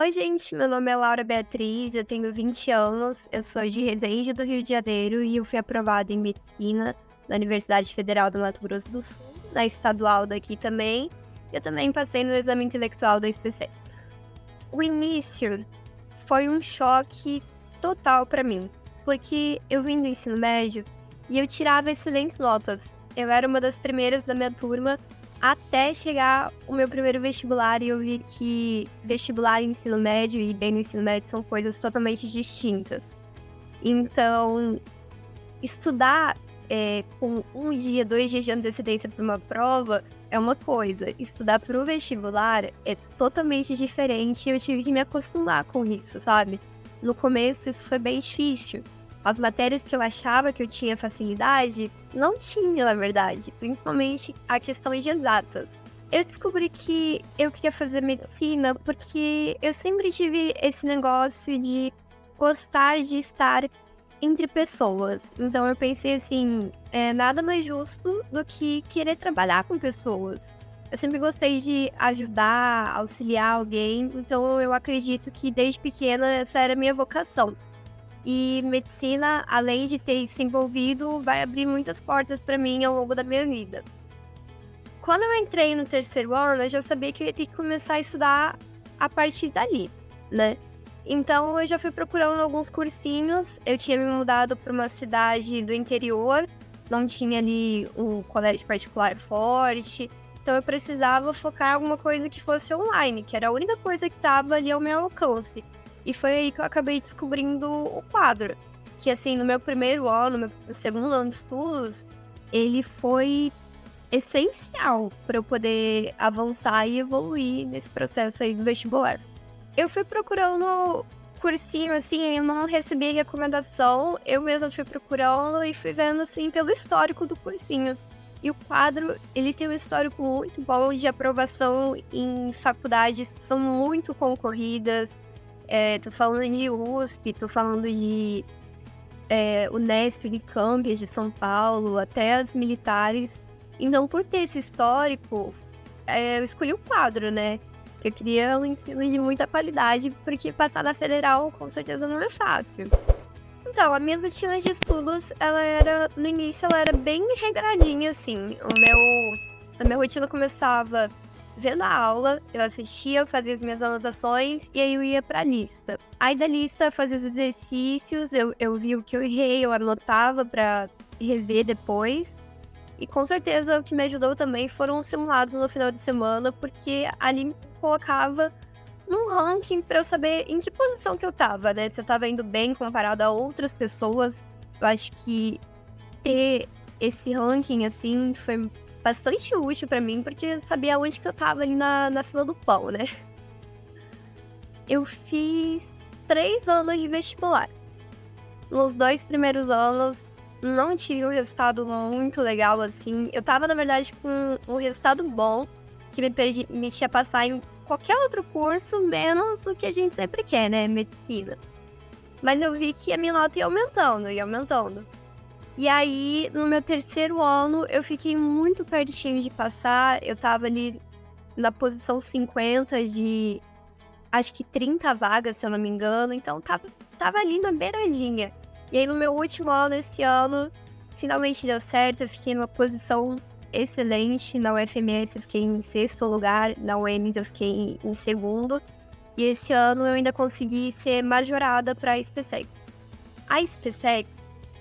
Oi, gente, meu nome é Laura Beatriz, eu tenho 20 anos, eu sou de Resende, do Rio de Janeiro, e eu fui aprovada em Medicina na Universidade Federal do Mato Grosso do Sul, na estadual daqui também. Eu também passei no exame intelectual da SpaceX. O início foi um choque total pra mim, porque eu vim do ensino médio e eu tirava excelentes notas. Eu era uma das primeiras da minha turma até chegar o meu primeiro vestibular e eu vi que vestibular e ensino médio e bem no ensino médio são coisas totalmente distintas. Então, estudar com 1 dia, 2 dias de antecedência para uma prova é uma coisa. Estudar para o vestibular é totalmente diferente e eu tive que me acostumar com isso, sabe? No começo, isso foi bem difícil. As matérias que eu achava que eu tinha facilidade, não tinha, na verdade. Principalmente a questões de exatas. Eu descobri que eu queria fazer medicina porque eu sempre tive esse negócio de gostar de estar entre pessoas. Então eu pensei assim, nada mais justo do que querer trabalhar com pessoas. Eu sempre gostei de ajudar, auxiliar alguém, então eu acredito que desde pequena essa era a minha vocação. E medicina, além de ter se envolvido, vai abrir muitas portas para mim ao longo da minha vida. Quando eu entrei no terceiro ano, eu já sabia que eu ia ter que começar a estudar a partir dali, né? Então eu já fui procurando alguns cursinhos. Eu tinha me mudado para uma cidade do interior, não tinha ali um colégio particular forte. Então eu precisava focar em alguma coisa que fosse online, que era a única coisa que estava ali ao meu alcance. E foi aí que eu acabei descobrindo o quadro. Que assim, no meu primeiro ano, no meu segundo ano de estudos, ele foi essencial para eu poder avançar e evoluir nesse processo aí do vestibular. Eu fui procurando cursinho, assim, eu não recebi recomendação, eu mesma fui procurando e fui vendo, assim, pelo histórico do cursinho. E o quadro, ele tem um histórico muito bom de aprovação em faculdades que são muito concorridas. Tô falando de USP, tô falando de Unesp, Unicamp de São Paulo, até as militares. Então, por ter esse histórico, eu escolhi o quadro, né? Eu queria um ensino de muita qualidade, porque passar na federal com certeza não é fácil. Então, a minha rotina de estudos, no início, ela era bem regradinha, assim. A minha rotina começava vendo a aula, eu assistia, eu fazia as minhas anotações e aí eu ia pra lista. Aí da lista eu fazia os exercícios, eu via o que eu errei, eu anotava pra rever depois. E com certeza o que me ajudou também foram os simulados no final de semana, porque ali me colocava num ranking pra eu saber em que posição que eu tava, né? Se eu tava indo bem comparado a outras pessoas. Eu acho que ter esse ranking, assim, foi bastante útil pra mim, porque eu sabia onde que eu tava ali na fila do pão, né? Eu fiz 3 anos de vestibular. Nos 2 primeiros anos, não tive um resultado muito legal, assim. Eu tava, na verdade, com um resultado bom, que me permitia passar em qualquer outro curso, menos o que a gente sempre quer, né? Medicina. Mas eu vi que a minha nota ia aumentando, ia aumentando. E aí, no meu terceiro ano, eu fiquei muito pertinho de passar. Eu tava ali na posição 50 de, acho que 30 vagas, se eu não me engano. Então, tava ali na beiradinha. E aí, no meu último ano, esse ano, finalmente deu certo. Eu fiquei numa posição excelente. Na UFMS, eu fiquei em sexto lugar. Na UEMS, eu fiquei em segundo. E esse ano, eu ainda consegui ser majorada para a SpaceX. A SpaceX,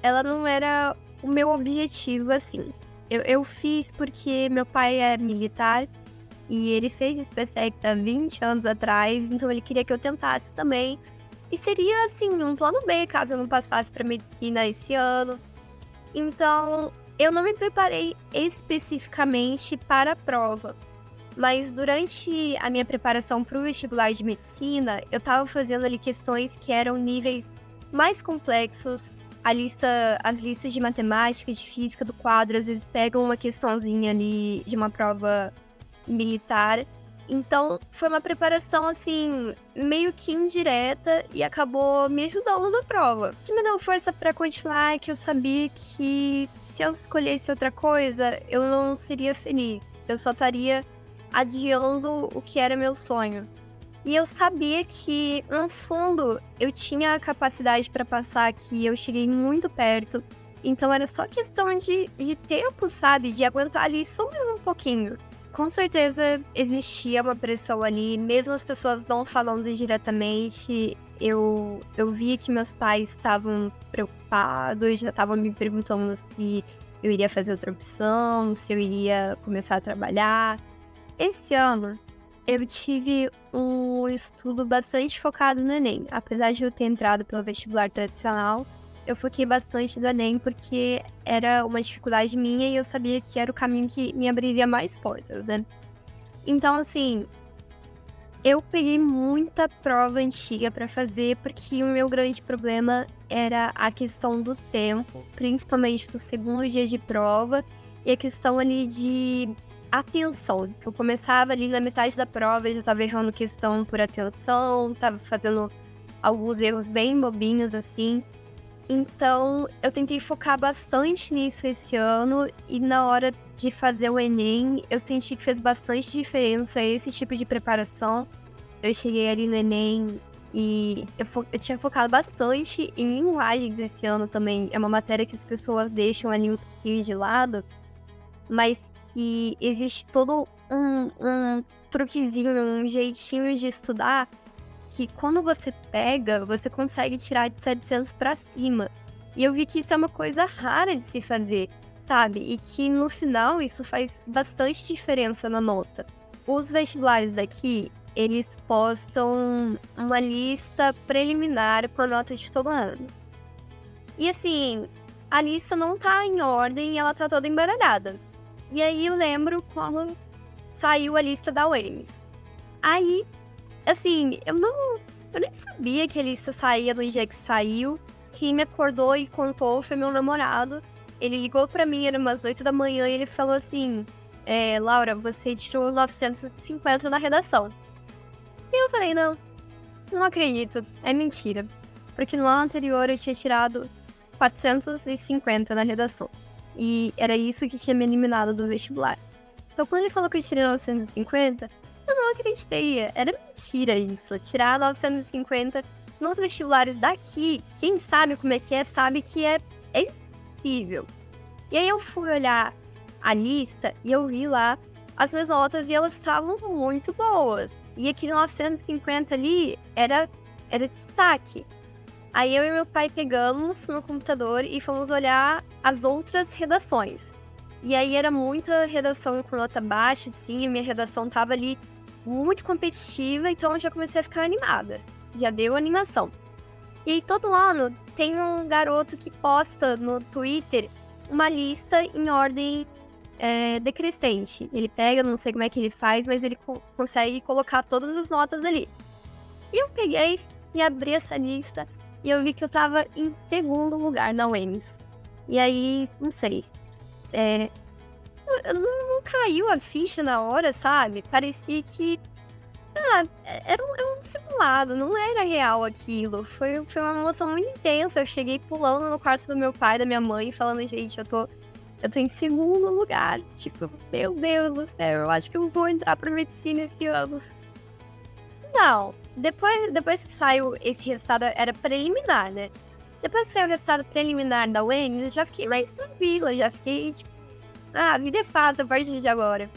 ela não era o meu objetivo, assim. Eu fiz porque meu pai é militar e ele fez SpaceX há 20 anos atrás, então ele queria que eu tentasse também. E seria, assim, um plano B caso eu não passasse para medicina esse ano. Então, eu não me preparei especificamente para a prova. Mas durante a minha preparação para o vestibular de medicina, eu estava fazendo ali questões que eram níveis mais complexos. As listas de matemática, de física do quadro, às vezes pegam uma questãozinha ali de uma prova militar. Então, foi uma preparação, assim, meio que indireta e acabou me ajudando na prova. O que me deu força para continuar é que eu sabia que se eu escolhesse outra coisa, eu não seria feliz. Eu só estaria adiando o que era meu sonho. E eu sabia que, no fundo, eu tinha a capacidade para passar, que eu cheguei muito perto. Então era só questão de tempo, sabe? De aguentar ali só mais um pouquinho. Com certeza existia uma pressão ali, mesmo as pessoas não falando diretamente. Eu via que meus pais estavam preocupados, já estavam me perguntando se eu iria fazer outra opção, se eu iria começar a trabalhar. Esse ano, eu tive um estudo bastante focado no Enem. Apesar de eu ter entrado pelo vestibular tradicional, eu foquei bastante no Enem porque era uma dificuldade minha e eu sabia que era o caminho que me abriria mais portas, né? Então, assim, eu peguei muita prova antiga pra fazer porque o meu grande problema era a questão do tempo, principalmente do segundo dia de prova e a questão ali de atenção. Eu começava ali na metade da prova e já tava errando questão por atenção, tava fazendo alguns erros bem bobinhos assim. Então, eu tentei focar bastante nisso esse ano e na hora de fazer o Enem, eu senti que fez bastante diferença esse tipo de preparação. Eu cheguei ali no Enem e eu tinha focado bastante em linguagens esse ano também. É uma matéria que as pessoas deixam ali um pouquinho de lado, mas que existe todo um truquezinho, um jeitinho de estudar que quando você pega, você consegue tirar de 700 pra cima. E eu vi que isso é uma coisa rara de se fazer, sabe? E que no final isso faz bastante diferença na nota. Os vestibulares daqui, eles postam uma lista preliminar com a nota de todo ano. E assim, a lista não tá em ordem, ela tá toda embaralhada. E aí eu lembro quando saiu a lista da UEMS. Aí, assim, eu nem sabia que a lista saía no dia que saiu. Quem me acordou e contou foi meu namorado. Ele ligou pra mim, era umas 8 da manhã, e ele falou assim: Laura, você tirou 950 na redação. E eu falei: não acredito, é mentira. Porque no ano anterior eu tinha tirado 450 na redação. E era isso que tinha me eliminado do vestibular. Então quando ele falou que eu tirei 950, eu não acreditei. Era mentira isso. Tirar 950 nos vestibulares daqui, quem sabe como é que é, sabe que é impossível. E aí eu fui olhar a lista e eu vi lá as minhas notas e elas estavam muito boas. E aquele 950 ali era destaque. Aí eu e meu pai pegamos no computador e fomos olhar as outras redações. E aí era muita redação com nota baixa, assim, a minha redação tava ali muito competitiva, então eu já comecei a ficar animada. Já deu animação. E aí todo ano tem um garoto que posta no Twitter uma lista em ordem decrescente. Ele pega, não sei como é que ele faz, mas ele consegue colocar todas as notas ali. E eu peguei e abri essa lista e eu vi que eu tava em segundo lugar na UEMS. E aí, não sei, não caiu a ficha na hora, sabe? Parecia que era um simulado, não era real aquilo. Foi uma emoção muito intensa. Eu cheguei pulando no quarto do meu pai, da minha mãe, falando: gente, eu tô em segundo lugar. Tipo, meu Deus do céu, eu acho que eu vou entrar pra medicina esse ano. Não, depois que saiu esse resultado, era preliminar, né? Depois que saiu o resultado preliminar da UEMS, eu já fiquei mais tranquila, já fiquei tipo, a vida é fácil a partir de agora.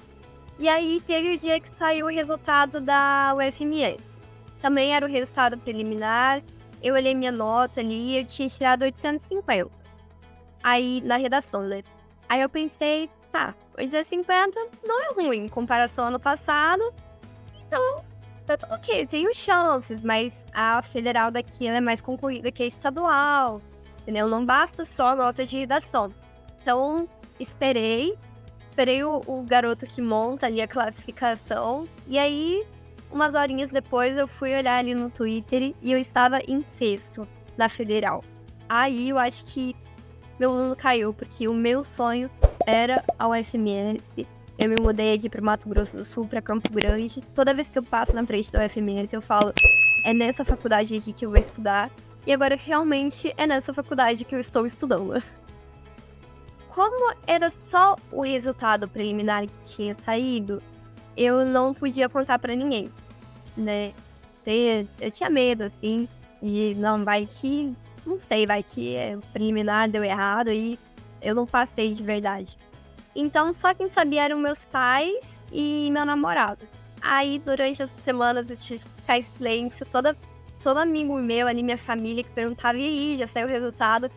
E aí teve o dia que saiu o resultado da UFMS. Também era o resultado preliminar, eu olhei minha nota ali, eu tinha tirado 850. Aí, na redação, né? Aí eu pensei, tá, 850 não é ruim em comparação ao ano passado, então tá tudo ok, tenho chances, mas a federal daqui ela é mais concorrida que a estadual, entendeu? Não basta só a nota de redação. Então, esperei o garoto que monta ali a classificação, e aí, umas horinhas depois, eu fui olhar ali no Twitter e eu estava em sexto na federal. Aí eu acho que meu mundo caiu, porque o meu sonho era a UFMS. Eu me mudei aqui para Mato Grosso do Sul, para Campo Grande. Toda vez que eu passo na frente da UFMS, eu falo: é nessa faculdade aqui que eu vou estudar. E agora realmente é nessa faculdade que eu estou estudando. Como era só o resultado preliminar que tinha saído, eu não podia contar pra ninguém, né? ter. Eu tinha medo, assim, de não, vai que. Não sei, vai que o preliminar deu errado e eu não passei de verdade. Então, só quem sabia eram meus pais e meu namorado. Aí, durante as semanas, eu tive que ficar em silêncio. Todo amigo meu ali, minha família, que perguntava, e aí, já saiu o resultado?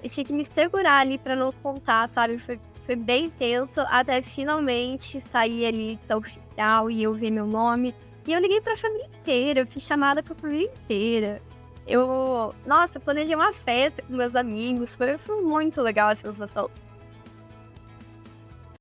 Eu tinha que me segurar ali pra não contar, sabe? Foi bem tenso, até finalmente sair a lista oficial e eu ver meu nome. E eu liguei pra família inteira, eu fiz chamada pra família inteira. Nossa, eu planejei uma festa com meus amigos, foi muito legal a sensação.